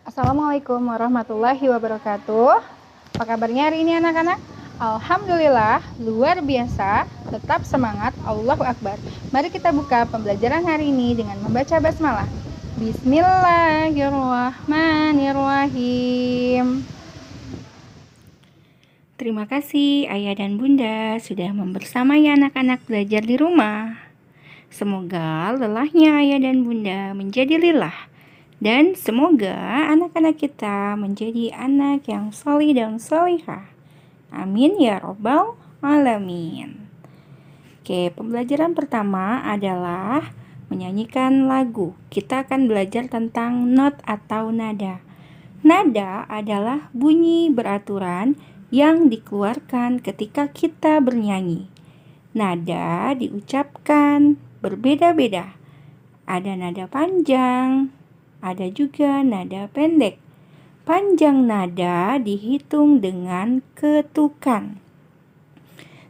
Assalamualaikum warahmatullahi wabarakatuh. Apa kabarnya hari ini anak-anak? Alhamdulillah, luar biasa. Tetap semangat, Allahu Akbar. Mari kita buka pembelajaran hari ini dengan membaca basmalah. Bismillahirrahmanirrahim. Terima kasih ayah dan bunda sudah membersamai anak-anak belajar di rumah. Semoga lelahnya ayah dan bunda menjadi lelah. Dan semoga anak-anak kita menjadi anak yang solih dan solihah. Amin ya robbal alamin. Oke, pembelajaran pertama adalah menyanyikan lagu. Kita akan belajar tentang not atau nada. Nada adalah bunyi beraturan yang dikeluarkan ketika kita bernyanyi. Nada diucapkan berbeda-beda. Ada nada panjang, ada juga nada pendek. Panjang nada dihitung dengan ketukan.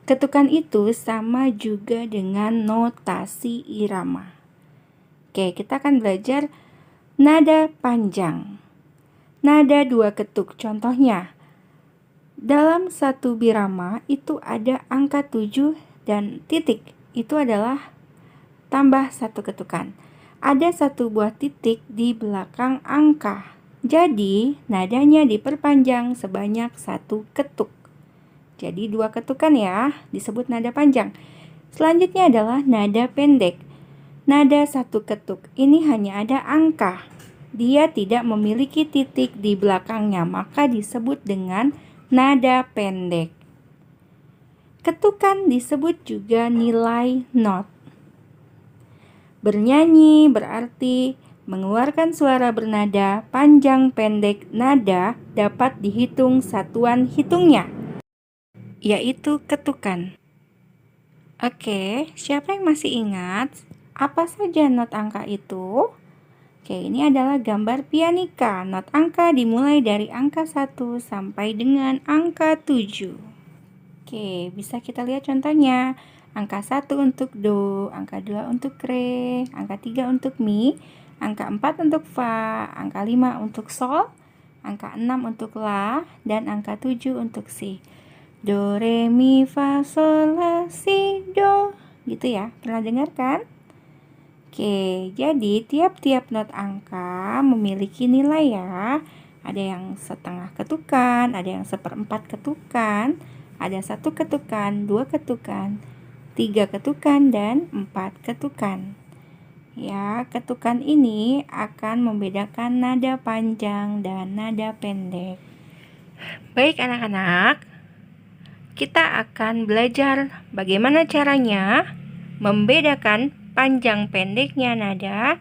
Ketukan itu sama juga dengan notasi irama. Oke, kita akan belajar nada panjang. Nada dua ketuk, contohnya. Dalam satu birama itu ada angka 7 dan titik. Itu adalah tambah satu ketukan. Ada satu buah titik di belakang angka. Jadi, nadanya diperpanjang sebanyak satu ketuk. Jadi, 2 ketukan ya, disebut nada panjang. Selanjutnya adalah nada pendek. Nada satu ketuk ini hanya ada angka. Dia tidak memiliki titik di belakangnya, maka disebut dengan nada pendek. Ketukan disebut juga nilai not. Bernyanyi berarti mengeluarkan suara bernada panjang pendek. Nada dapat dihitung satuan hitungnya, yaitu ketukan. Oke, siapa yang masih ingat apa saja not angka itu? Oke, ini adalah gambar pianika. Not angka dimulai dari angka 1 sampai dengan angka 7. Oke, bisa kita lihat contohnya. Angka 1 untuk do, angka 2 untuk re, angka 3 untuk mi, angka 4 untuk fa, angka 5 untuk sol, angka 6 untuk la, dan angka 7 untuk si. Do, re, mi, fa, sol, la, si, do. Gitu ya, pernah dengar kan? Oke, jadi tiap-tiap not angka memiliki nilai ya. Ada yang setengah ketukan, ada yang seperempat ketukan, ada 1 ketukan, 2 ketukan, 3 ketukan, dan 4 ketukan. Ya, ketukan ini akan membedakan nada panjang dan nada pendek. Baik anak-anak, kita akan belajar bagaimana caranya membedakan panjang pendeknya nada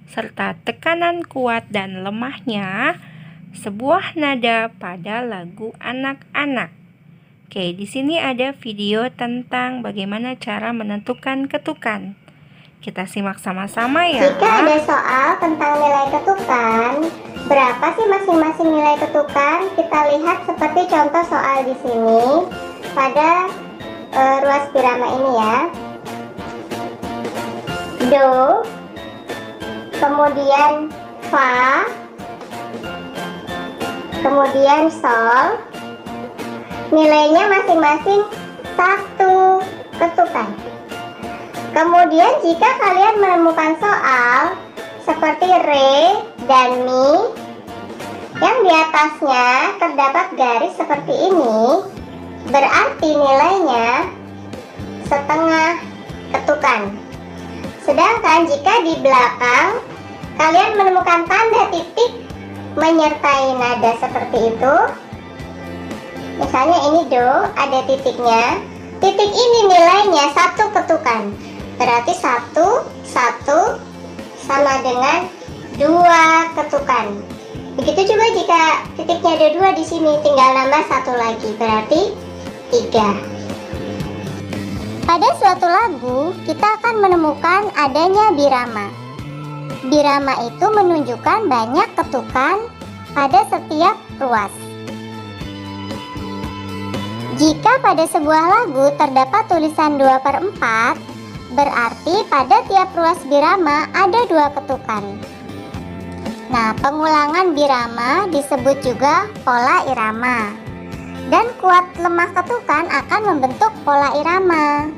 serta tekanan kuat dan lemahnya sebuah nada pada lagu anak-anak. Oke, di sini ada video tentang bagaimana cara menentukan ketukan. Kita simak sama-sama ya. Jika ada soal tentang nilai ketukan, berapa sih masing-masing nilai ketukan? Kita lihat seperti contoh soal di sini pada ruas birama ini ya. Do, kemudian fa, kemudian sol. Nilainya masing-masing 1 ketukan. Kemudian jika kalian menemukan soal seperti re dan mi yang di atasnya terdapat garis seperti ini, berarti nilainya setengah ketukan. Sedangkan jika di belakang kalian menemukan tanda titik menyertai nada seperti itu, misalnya ini do, ada titiknya. Titik ini nilainya 1 ketukan. Berarti 1 sama dengan 2 ketukan. Begitu juga jika titiknya ada 2 di sini, tinggal nambah 1 lagi, berarti 3. Pada suatu lagu, kita akan menemukan adanya birama. Birama itu menunjukkan banyak ketukan pada setiap ruas. Jika pada sebuah lagu terdapat tulisan 2/4, berarti pada tiap ruas birama ada 2 ketukan. Nah, pengulangan birama disebut juga pola irama. Dan kuat lemah ketukan akan membentuk pola irama.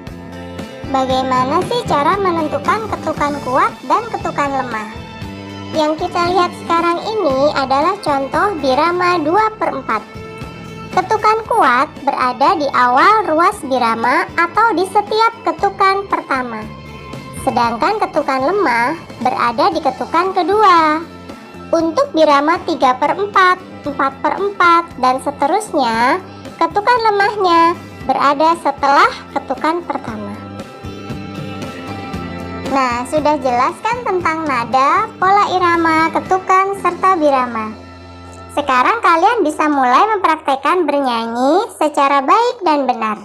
Bagaimana sih cara menentukan ketukan kuat dan ketukan lemah? Yang kita lihat sekarang ini adalah contoh birama 2/4. Ketukan kuat berada di awal ruas birama atau di setiap ketukan pertama. Sedangkan ketukan lemah berada di ketukan kedua. Untuk birama 3/4, 4/4, dan seterusnya, ketukan lemahnya berada setelah ketukan pertama. Nah, sudah jelas kan tentang nada, pola irama, ketukan, serta birama. Sekarang kalian bisa mulai mempraktekkan bernyanyi secara baik dan benar.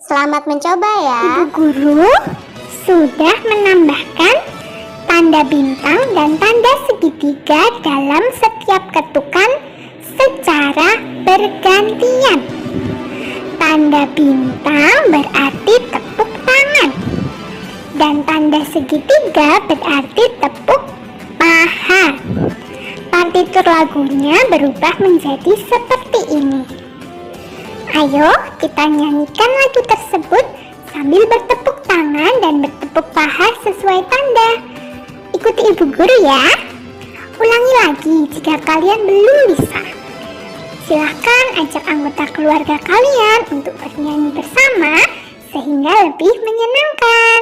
Selamat mencoba ya. Ibu guru sudah menambahkan tanda bintang dan tanda segitiga dalam setiap ketukan secara bergantian. Tanda bintang berarti tepuk tangan dan tanda segitiga berarti tepuk paha. Partitur lagunya berubah menjadi seperti ini. Ayo kita nyanyikan lagu tersebut sambil bertepuk tangan dan bertepuk paha sesuai tanda. Ikuti ibu guru ya. Ulangi lagi jika kalian belum bisa. Silahkan ajak anggota keluarga kalian untuk bernyanyi bersama sehingga lebih menyenangkan.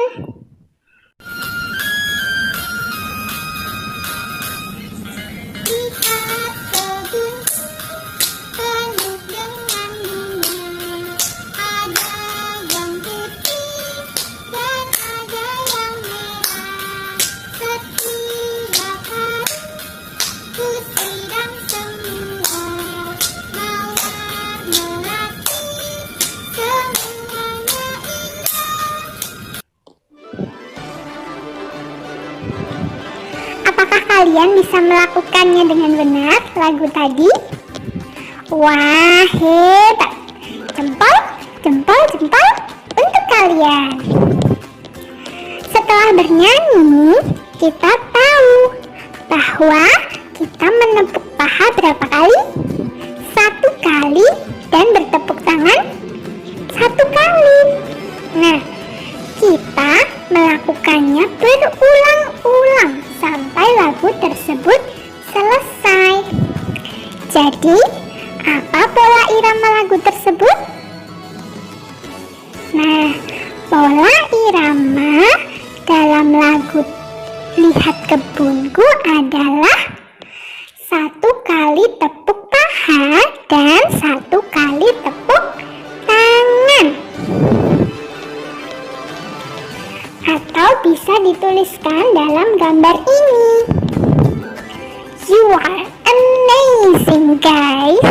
Apakah kalian bisa melakukannya dengan benar lagu tadi? Wah, hebat! Jempol, jempol, jempol untuk kalian. Setelah bernyanyi, kita tahu bahwa kita menepuk paha berapa kali? 1 kali, dan bertepuk tangan 1 kali. Nah, kita melakukannya berulang-ulang sampai lagu tersebut selesai. Jadi, apa pola irama lagu tersebut? Nah, pola irama dalam lagu Lihat Kebunku adalah 1 kali tepuk paha dan 1 kali tepuk tangan. Atau bisa dituliskan dalam gambar ini. You are amazing, guys.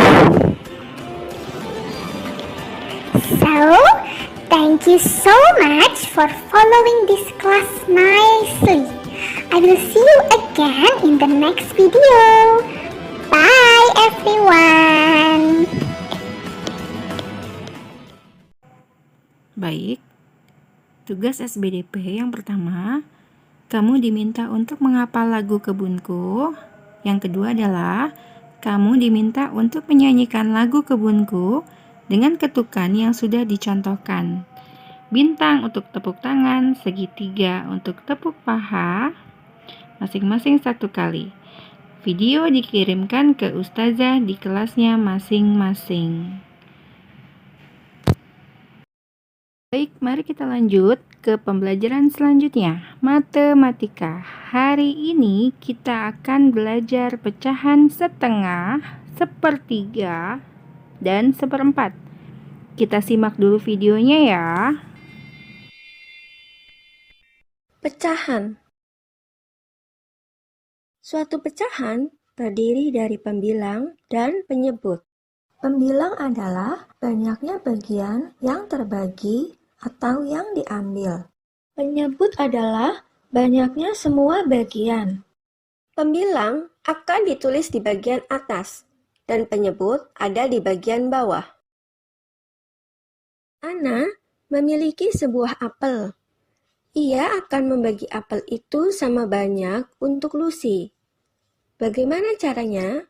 So, thank you so much for following this class nicely. I will see you again in the next video. Bye, everyone. Baik, tugas SBDP yang pertama, kamu diminta untuk menghafal lagu Kebunku. Yang kedua adalah, kamu diminta untuk menyanyikan lagu Kebunku dengan ketukan yang sudah dicontohkan. Bintang untuk tepuk tangan, segitiga untuk tepuk paha, masing-masing 1 kali. Video dikirimkan ke ustazah di kelasnya masing-masing. Baik, mari kita lanjut ke pembelajaran selanjutnya, matematika. Hari ini kita akan belajar pecahan setengah, sepertiga, dan seperempat. Kita simak dulu videonya ya. Pecahan. Suatu pecahan terdiri dari pembilang dan penyebut. Pembilang adalah banyaknya bagian yang terbagi atau yang diambil. Penyebut adalah banyaknya semua bagian. Pembilang akan ditulis di bagian atas dan penyebut ada di bagian bawah. Ana memiliki sebuah apel. Ia akan membagi apel itu sama banyak untuk Lucy. Bagaimana caranya?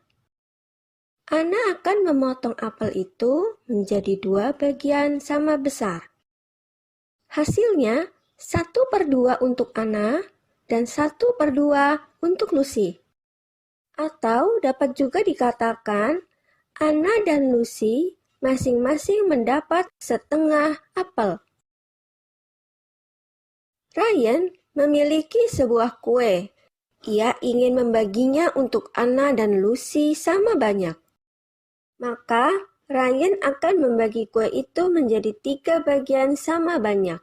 Ana akan memotong apel itu menjadi 2 bagian sama besar. Hasilnya 1/2 untuk Ana dan 1/2 untuk Lucy. Atau dapat juga dikatakan Ana dan Lucy masing-masing mendapat setengah apel. Ryan memiliki sebuah kue. Ia ingin membaginya untuk Ana dan Lucy sama banyak. Maka Ryan akan membagi kue itu menjadi 3 bagian sama banyak.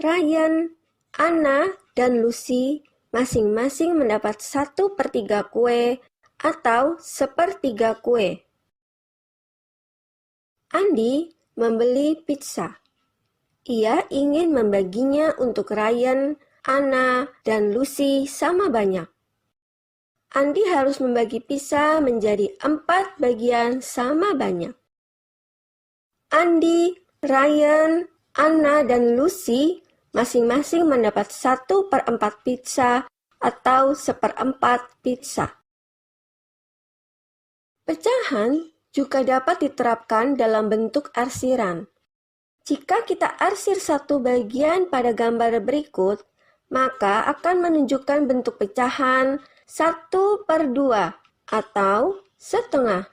Ryan, Ana, dan Lucy masing-masing mendapat 1/3 kue atau 1/3 kue. Andy membeli pizza. Ia ingin membaginya untuk Ryan, Ana, dan Lucy sama banyak. Andy harus membagi pizza menjadi 4 bagian sama banyak. Andy, Ryan, Ana, dan Lucy masing-masing mendapat 1/4 pizza atau 1/4 pizza. Pecahan juga dapat diterapkan dalam bentuk arsiran. Jika kita arsir satu bagian pada gambar berikut, maka akan menunjukkan bentuk pecahan 1/2 atau setengah.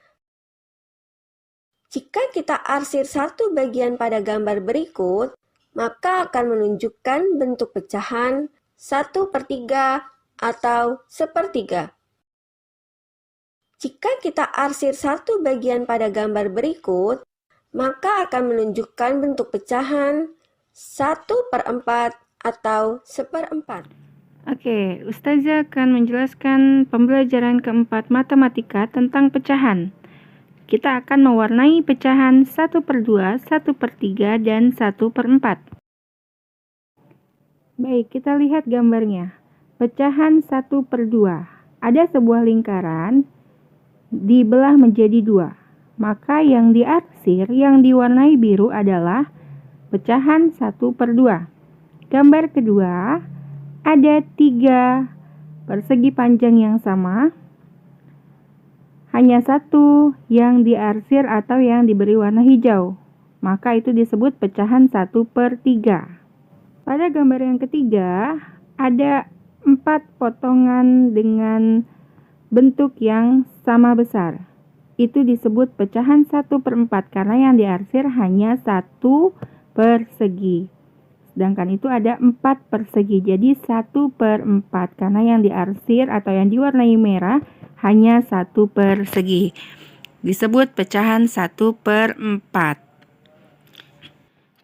Jika kita arsir satu bagian pada gambar berikut, maka akan menunjukkan bentuk pecahan 1/3 atau 1/3. Jika kita arsir satu bagian pada gambar berikut, maka akan menunjukkan bentuk pecahan 1/4 atau 1/4. Oke, Ustazah akan menjelaskan pembelajaran keempat matematika tentang pecahan. Kita akan mewarnai pecahan 1/2, 1/3, dan 1/4. Baik, kita lihat gambarnya. Pecahan 1/2. Ada sebuah lingkaran dibelah menjadi 2. Maka yang diarsir yang diwarnai biru adalah pecahan 1/2. Gambar kedua, ada 3 persegi panjang yang sama. Hanya satu yang diarsir atau yang diberi warna hijau. Maka itu disebut pecahan 1/3. Pada gambar yang ketiga, ada 4 potongan dengan bentuk yang sama besar. Itu disebut pecahan 1/4 karena yang diarsir hanya 1 persegi. Sedangkan itu ada 4 persegi, jadi 1/4 karena yang diarsir atau yang diwarnai merah hanya 1 persegi. Disebut pecahan 1/4.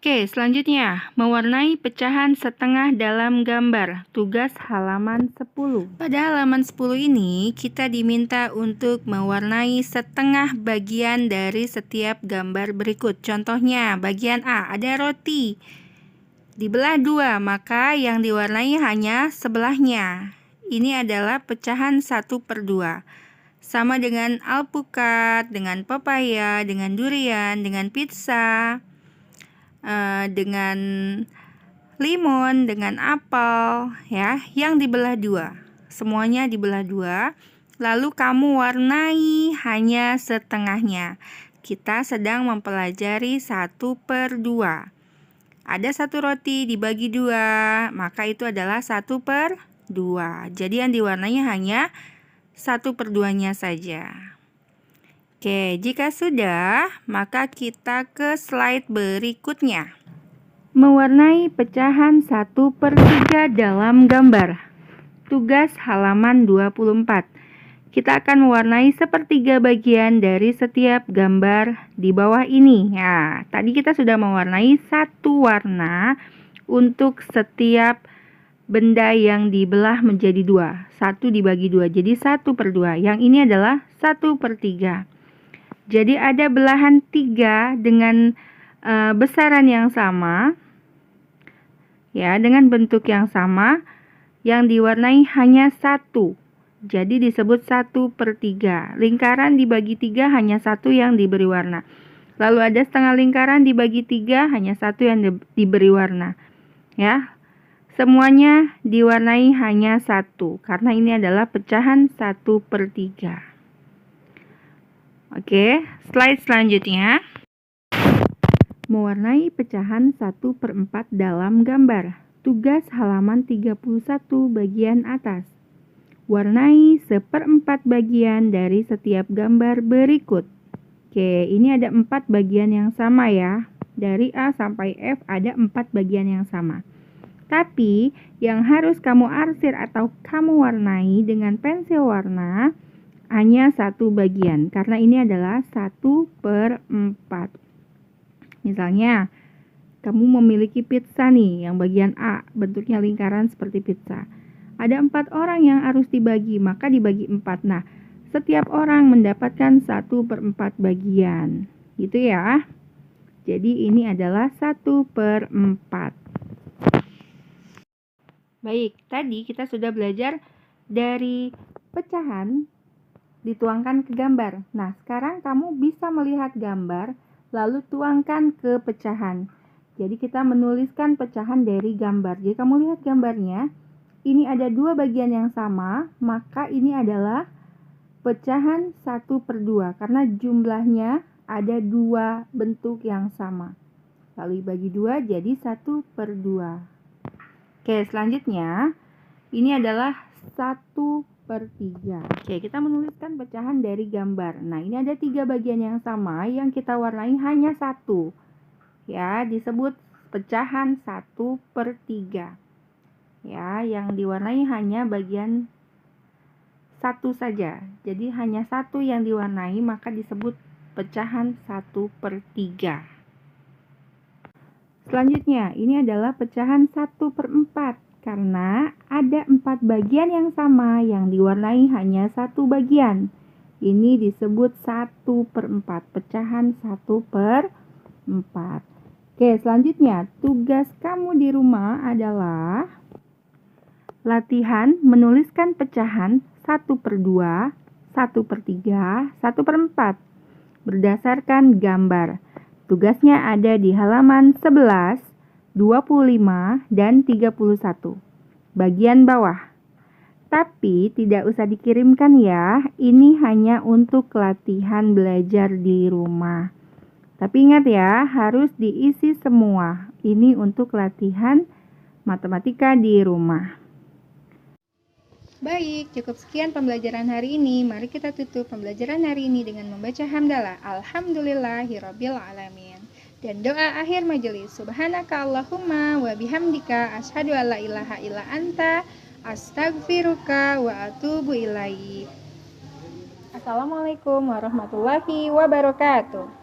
Oke, selanjutnya mewarnai pecahan setengah dalam gambar. Tugas halaman 10. Pada halaman 10 ini kita diminta untuk mewarnai setengah bagian dari setiap gambar berikut. Contohnya, bagian A ada roti. Dibelah 2, maka yang diwarnai hanya sebelahnya. Ini adalah pecahan 1/2. Sama dengan alpukat, dengan pepaya, dengan durian, dengan pizza, dengan limon, dengan apel, ya, yang dibelah 2. Semuanya dibelah 2. Lalu kamu warnai hanya setengahnya. Kita sedang mempelajari 1/2. Ada satu roti dibagi 2, maka itu adalah 1/2. Jadi yang diwarnai hanya 1/2-nya saja. Oke, jika sudah, maka kita ke slide berikutnya. Mewarnai pecahan 1/3 dalam gambar. Tugas halaman 24. Kita akan mewarnai 1/3 bagian dari setiap gambar di bawah ini. Ya, tadi kita sudah mewarnai satu warna untuk setiap benda yang dibelah menjadi 2. 1 dibagi 2, jadi 1/2. Yang ini adalah 1/3. Jadi ada belahan 3 dengan besaran yang sama, ya, dengan bentuk yang sama, yang diwarnai hanya 1. Jadi disebut 1/3. Lingkaran dibagi 3 hanya 1 yang diberi warna. Lalu ada setengah lingkaran dibagi 3 hanya 1 yang diberi warna. Ya, semuanya diwarnai hanya 1, karena ini adalah pecahan 1/3. Oke, slide selanjutnya. Mewarnai pecahan 1/4 dalam gambar. Tugas halaman 31 bagian atas. Warnai 1/4 bagian dari setiap gambar berikut. Oke, ini ada 4 bagian yang sama ya. Dari A sampai F ada 4 bagian yang sama. Tapi yang harus kamu arsir atau kamu warnai dengan pensil warna hanya 1 bagian, karena ini adalah 1/4. Misalnya, kamu memiliki pizza nih, yang bagian A bentuknya lingkaran seperti pizza. Ada 4 orang yang harus dibagi, maka dibagi 4. Nah, setiap orang mendapatkan 1/4 bagian, gitu ya. Jadi ini adalah 1/4. Baik, tadi kita sudah belajar dari pecahan dituangkan ke gambar. Nah, sekarang kamu bisa melihat gambar, lalu tuangkan ke pecahan. Jadi kita menuliskan pecahan dari gambar. Jadi kamu lihat gambarnya, ini ada 2 bagian yang sama, maka ini adalah pecahan 1/2, karena jumlahnya ada 2 bentuk yang sama. Lalu dibagi 2 jadi 1/2. Oke, selanjutnya ini adalah 1/3. Oke, kita menuliskan pecahan dari gambar. Nah, ini ada 3 bagian yang sama yang kita warnai hanya 1. Ya, disebut pecahan 1/3. Ya, yang diwarnai hanya bagian 1 saja. Jadi hanya 1 yang diwarnai, maka disebut pecahan 1/3. Selanjutnya, ini adalah pecahan 1/4, karena ada 4 bagian yang sama yang diwarnai hanya 1 bagian. Ini disebut 1/4, pecahan 1/4. Oke, selanjutnya tugas kamu di rumah adalah latihan menuliskan pecahan 1/2, 1/3, 1/4 berdasarkan gambar. Tugasnya ada di halaman 11, 25, dan 31. Bagian bawah. Tapi tidak usah dikirimkan ya, ini hanya untuk latihan belajar di rumah. Tapi ingat ya, harus diisi semua. Ini untuk latihan matematika di rumah. Baik, cukup sekian pembelajaran hari ini. Mari kita tutup pembelajaran hari ini dengan membaca hamdalah. Alhamdulillahirabbil alamin. Dan doa akhir majelis. Subhanaka Allahumma wa bihamdika asyhadu alla ilaha illa anta astaghfiruka wa atubu ilaik. Assalamualaikum warahmatullahi wabarakatuh.